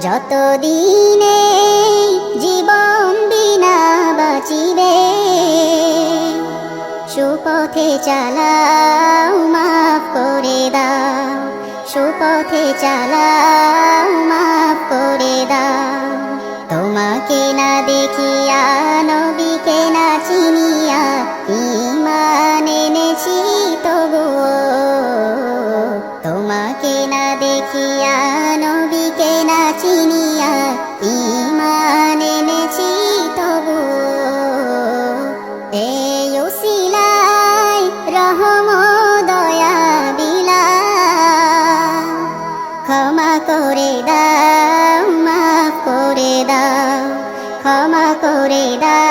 যতদিনে জীবন বিনা বাঁচিবে সুপথে চালাও মাফ করে দাও সুপথে চালাও মাফ করে দাও তোমাকে না দেখিয়া নবীকে না চিনিয়া ঈমান এনেছি তবুও তোমাকে না দেখিয়া নবীকে না চিনিয়া ঈমান এনেছি তবুও এই উসিলায় রহম দয়া বিলাস ক্ষমা করে দাও মাফ করে দাও ক্ষমা করে দাও